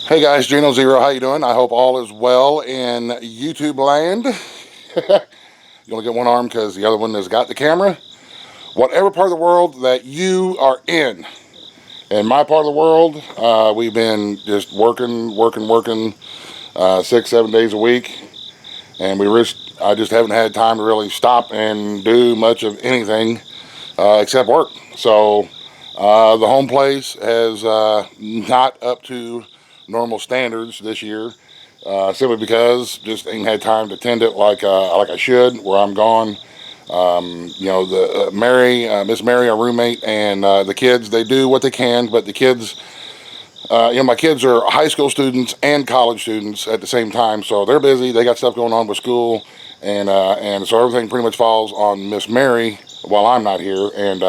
Hey guys, Geno Zero, how you doing? I hope all is well in YouTube land. You only get one arm because the other one has got the camera. Whatever part of the world that you are in my part of the world, we've been just working, 6, 7 days a week, and I just haven't had time to really stop and do much of anything except work. So the home place has not up to normal standards this year, simply because just ain't had time to tend it like I should. Where I'm gone, the Miss Mary, our roommate, and the kids, they do what they can, but the kids. My kids are high school students and college students at the same time, so they're busy. They got stuff going on with school, and so everything pretty much falls on Miss Mary while I'm not here. And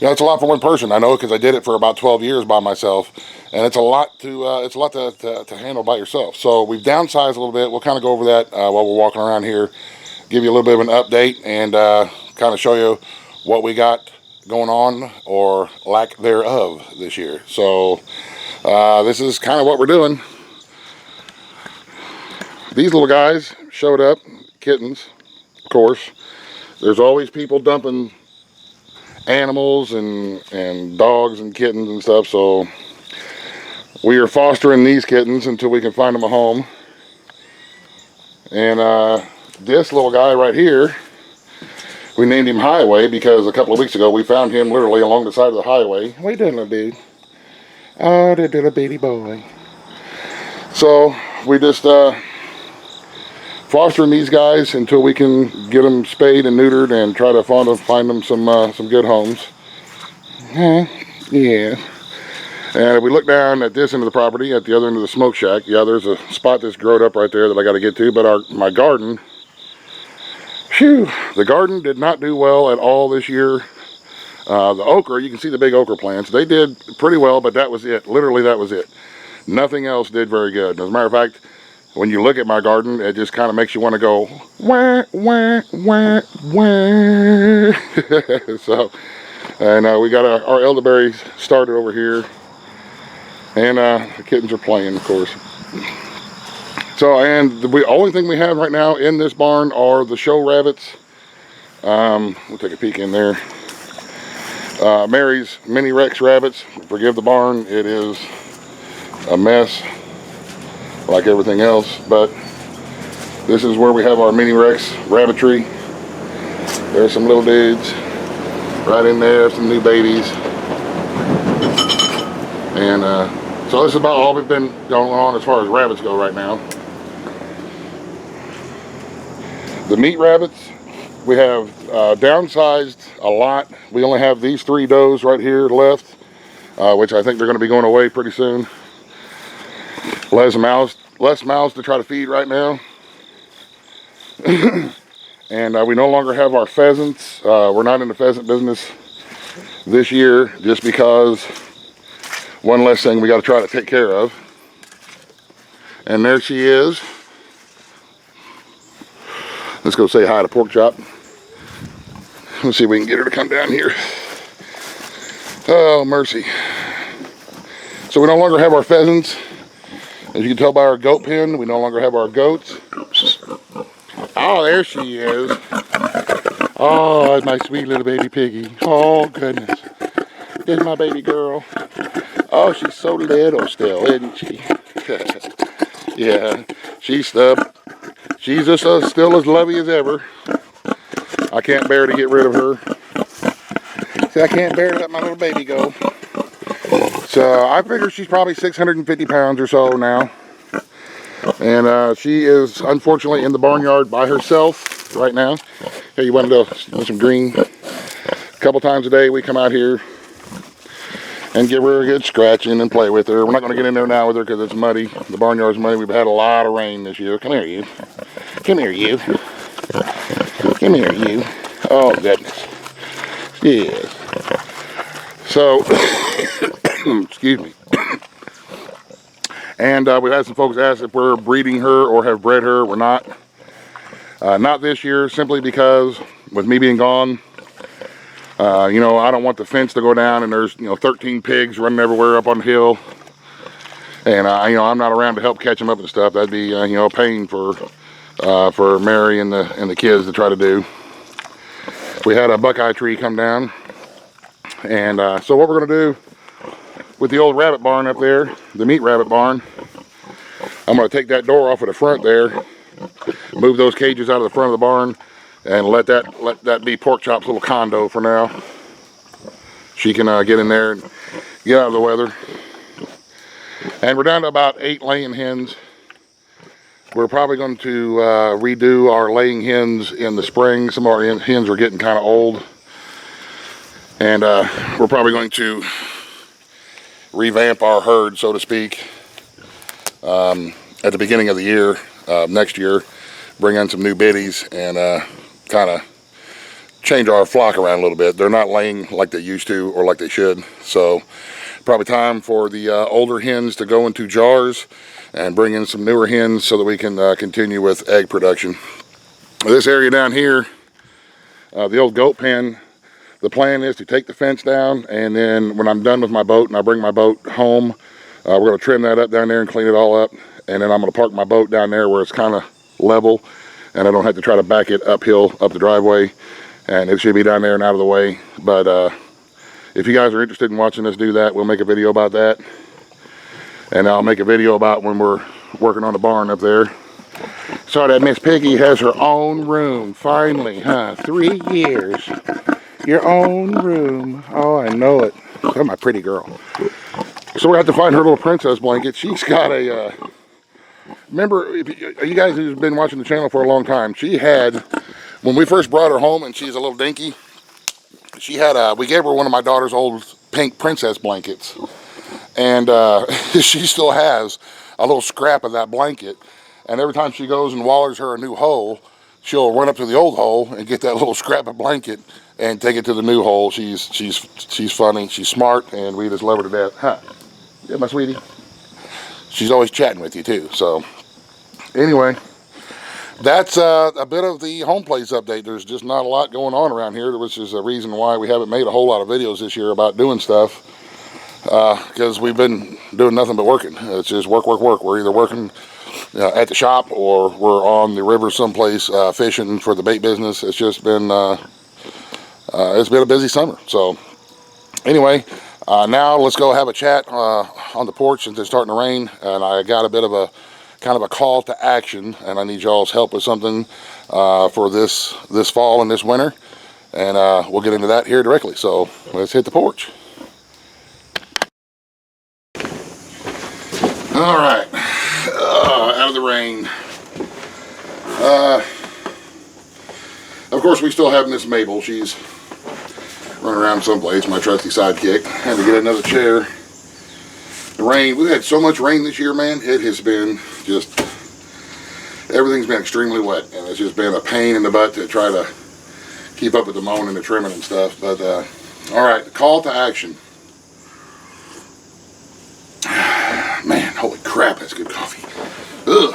it's a lot for one person. I know because I did it for about 12 years by myself, and it's a lot to handle by yourself. So we've downsized a little bit. We'll kind of go over that while we're walking around here, give you a little bit of an update, and kind of show you what we got going on or lack thereof this year. So this is kind of what we're doing. These little guys showed up, kittens, of course. There's always people dumping animals and dogs and kittens and stuff, so we are fostering these kittens until we can find them a home. And this little guy right here, we named him Highway because a couple of weeks ago we found him literally along the side of the highway. What you doing, little dude? Oh, that little baby boy. So we just fostering these guys until we can get them spayed and neutered and try to find them some good homes. Yeah. And if we look down at this end of the property, at the other end of the smoke shack, yeah, there's a spot that's growed up right there that I got to get to. But my garden, the garden did not do well at all this year. The okra, you can see the big okra plants. They did pretty well, but that was it. Literally, that was it. Nothing else did very good. As a matter of fact, when you look at my garden, it just kind of makes you want to go, wah, wah, wah, wah. So, and we got our elderberries started over here. And the kittens are playing, of course. So, and the only thing we have right now in this barn are the show rabbits. We'll take a peek in there. Mary's mini Rex rabbits. Forgive the barn, it is a mess like everything else, but this is where we have our mini Rex rabbitry. There's some little dudes right in there, some new babies. And so this is about all we've been going on as far as rabbits go right now. The meat rabbits, we have downsized a lot. We only have these 3 does right here left, which I think they're going to be going away pretty soon. Less mouths to try to feed right now. And we no longer have our pheasants. We're not in the pheasant business this year just because one less thing we got to try to take care of. And there she is. Let's go say hi to Pork Chop. Let's see if we can get her to come down here. Oh, mercy. So we no longer have our pheasants. As you can tell by our goat pen, we no longer have our goats. Oh, there she is. Oh, my sweet little baby piggy. Oh, goodness. There's my baby girl. Oh, she's so little still, isn't she? Yeah, she's just still as lovely as ever. I can't bear to get rid of her. See, I can't bear to let my little baby go. So I figure she's probably 650 pounds or so now. And she is unfortunately in the barnyard by herself right now. Hey, you want to go with some green? A couple times a day we come out here and give her a good scratching and play with her. We're not going to get in there now with her because it's muddy. The barnyard's muddy. We've had a lot of rain this year. Come here, you. Come here, you. Come here, you. Oh, goodness. Yes. So, excuse me. And we've had some folks ask if we're breeding her or have bred her. We're not. Not this year, simply because with me being gone, I don't want the fence to go down and there's 13 pigs running everywhere up on the hill. And you know, I'm not around to help catch them up and stuff. That'd be you know, a pain for Mary and the kids to try to do. We had a buckeye tree come down, and so what we're going to do with the old rabbit barn up there, the meat rabbit barn, I'm going to take that door off of the front there, move those cages out of the front of the barn, and let that be Pork Chop's little condo for now. She can get in there and get out of the weather. And we're down to about 8 laying hens. We're probably going to redo our laying hens in the spring. Some of our hens are getting kind of old. And we're probably going to revamp our herd, so to speak, at the beginning of the year, next year. Bring in some new biddies and kind of change our flock around a little bit. They're not laying like they used to or like they should. So probably time for the older hens to go into jars and bring in some newer hens so that we can continue with egg production. This area down here, the old goat pen, the plan is to take the fence down, and then when I'm done with my boat and I bring my boat home, we're going to trim that up down there and clean it all up, and then I'm going to park my boat down there where it's kind of level and I don't have to try to back it uphill up the driveway, and it should be down there and out of the way. But if you guys are interested in watching us do that, we'll make a video about that. And I'll make a video about when we're working on the barn up there. Saw that Miss Piggy has her own room, finally, huh? 3 years. Your own room. Oh, I know it. Oh, my pretty girl. So we have to find her little princess blanket. She's got a, remember, you guys who've been watching the channel for a long time, she had, when we first brought her home and she's a little dinky, she had we gave her one of my daughter's old pink princess blankets. And she still has a little scrap of that blanket. And every time she goes and wallers her a new hole, she'll run up to the old hole and get that little scrap of blanket and take it to the new hole. She's funny, she's smart, and we just love her to death. Huh? Yeah, my sweetie. She's always chatting with you too. So anyway, that's a bit of the home place update. There's just not a lot going on around here, which is a reason why we haven't made a whole lot of videos this year about doing stuff. Because we've been doing nothing but working. It's just work, work, work. We're either working at the shop or we're on the river someplace fishing for the bait business. It's just been it's been a busy summer. So anyway, now let's go have a chat on the porch since it's starting to rain, and I got a bit of a kind of a call to action, and I need y'all's help with something for this fall and this winter, and we'll get into that here directly. So let's hit the porch. All right, out of the rain. Of course, we still have Miss Mabel. She's running around someplace, my trusty sidekick. Had to get another chair. The rain, we've had so much rain this year, man. It has been just, everything's been extremely wet, and it's just been a pain in the butt to try to keep up with the mowing and the trimming and stuff. But, all right, call to action. Man, holy crap, that's good coffee. Ugh.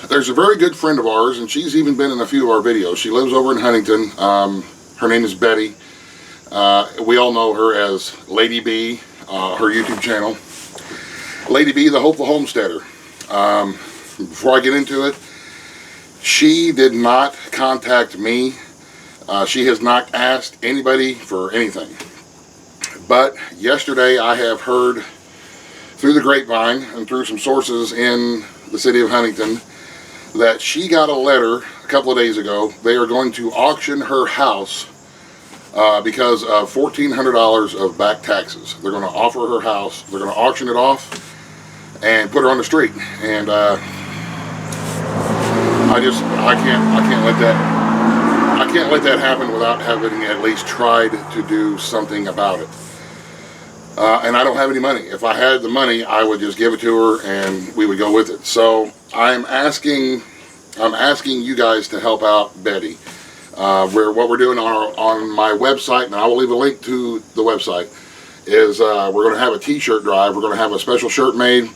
There's a very good friend of ours, and she's even been in a few of our videos. She lives over in Huntington. Her name is Betty. We all know her as Lady B, her YouTube channel. Lady B, the Hopeful Homesteader. Before I get into it, she did not contact me. She has not asked anybody for anything. But yesterday I have heard through the grapevine and through some sources in the city of Huntington that she got a letter a couple of days ago. They are going to auction her house because of $1,400 of back taxes. They're going to offer her house. They're going to auction it off and put her on the street. And I can't let that happen without having at least tried to do something about it. And I don't have any money. If I had the money, I would just give it to her and we would go with it. So I'm asking you guys to help out Betty. What we're doing on my website, and I will leave a link to the website, is we're going to have a t-shirt drive. We're going to have a special shirt made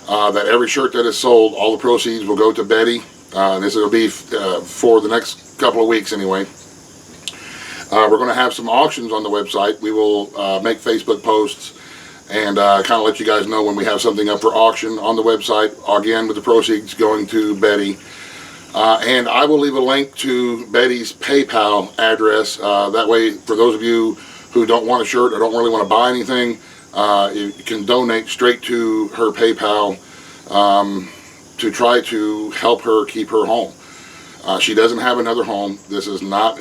that every shirt that is sold, all the proceeds will go to Betty. This will be for the next couple of weeks anyway. We're going to have some auctions on the website. We will make Facebook posts and kind of let you guys know when we have something up for auction on the website, again with the proceeds going to Betty. And I will leave a link to Betty's PayPal address. That way, for those of you who don't want a shirt or don't really want to buy anything, you can donate straight to her PayPal to try to help her keep her home. She doesn't have another home. This is not,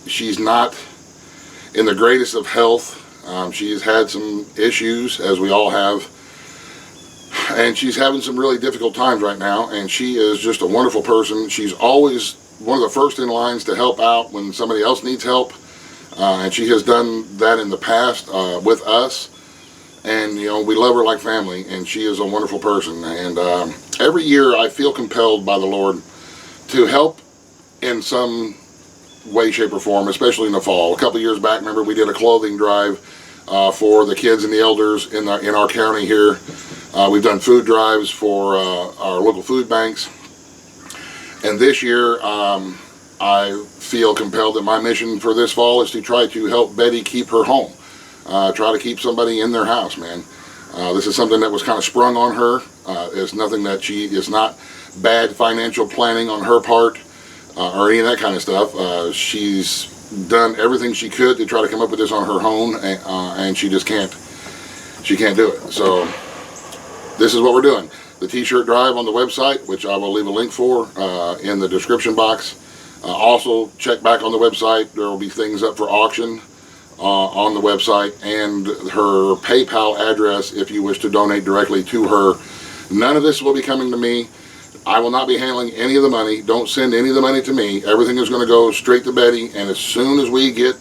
she's not in the greatest of health. She's had some issues, as we all have, and she's having some really difficult times right now, and she is just a wonderful person. She's always one of the first in lines to help out when somebody else needs help, and she has done that in the past with us, and you know, we love her like family, and she is a wonderful person. And every year I feel compelled by the Lord to help in some way, shape, or form, especially in the fall. A couple of years back, remember, we did a clothing drive for the kids and the elders in our county here. We've done food drives for our local food banks. And this year, I feel compelled that my mission for this fall is to try to help Betty keep her home. Try to keep somebody in their house, man. This is something that was kind of sprung on her. It's nothing that it's not bad financial planning on her part or any of that kind of stuff. She's done everything she could to try to come up with this on her own, and she just can't. She can't do it. So this is what we're doing. The t-shirt drive on the website, which I will leave a link for in the description box. Also, check back on the website. There will be things up for auction on the website, and her PayPal address if you wish to donate directly to her. None of this will be coming to me. I will not be handling any of the money. Don't send any of the money to me. Everything is going to go straight to Betty, and as soon as we get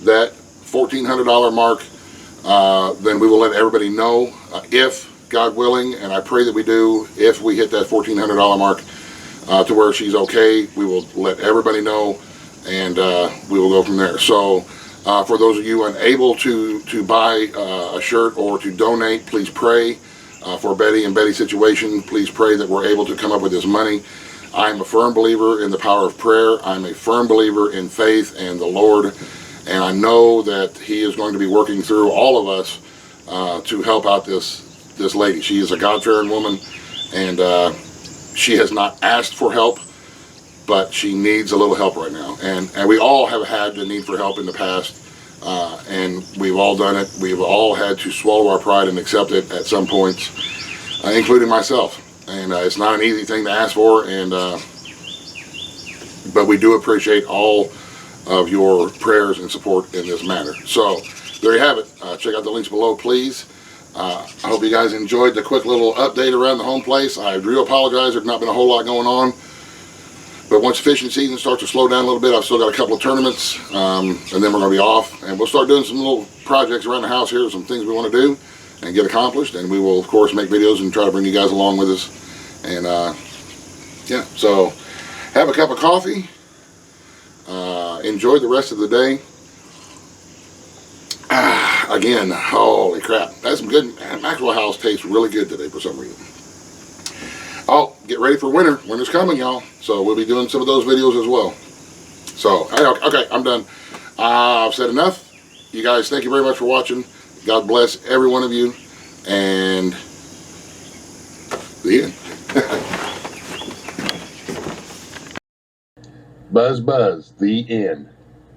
that $1,400 mark, then we will let everybody know, if God willing, and I pray that we do, if we hit that $1,400 mark to where she's okay, we will let everybody know, and we will go from there. So for those of you unable to buy a shirt or to donate, please pray for Betty and Betty's situation. Please pray that we're able to come up with this money. I'm a firm believer in the power of prayer. I'm a firm believer in faith and the Lord, and I know that He is going to be working through all of us to help out this lady. She is a God-fearing woman, and she has not asked for help, but she needs a little help right now. And we all have had the need for help in the past, and we've all done it. We've all had to swallow our pride and accept it at some points, including myself. And it's not an easy thing to ask for, and but we do appreciate all of your prayers and support in this matter. So there you have it. Check out the links below, please. I hope you guys enjoyed the quick little update around the home place. I do apologize. There's not been a whole lot going on. But once fishing season starts to slow down a little bit, I've still got a couple of tournaments, and then we're going to be off. And we'll start doing some little projects around the house here, some things we want to do and get accomplished. And we will, of course, make videos and try to bring you guys along with us. And, yeah, so have a cup of coffee. Enjoy the rest of the day. Again, holy crap. That's some good. Maxwell House tastes really good today for some reason. Oh, get ready for winter. Winter's coming, y'all. So we'll be doing some of those videos as well. So, okay, I'm done. I've said enough. You guys, thank you very much for watching. God bless every one of you. And the end. Buzz, buzz, the end.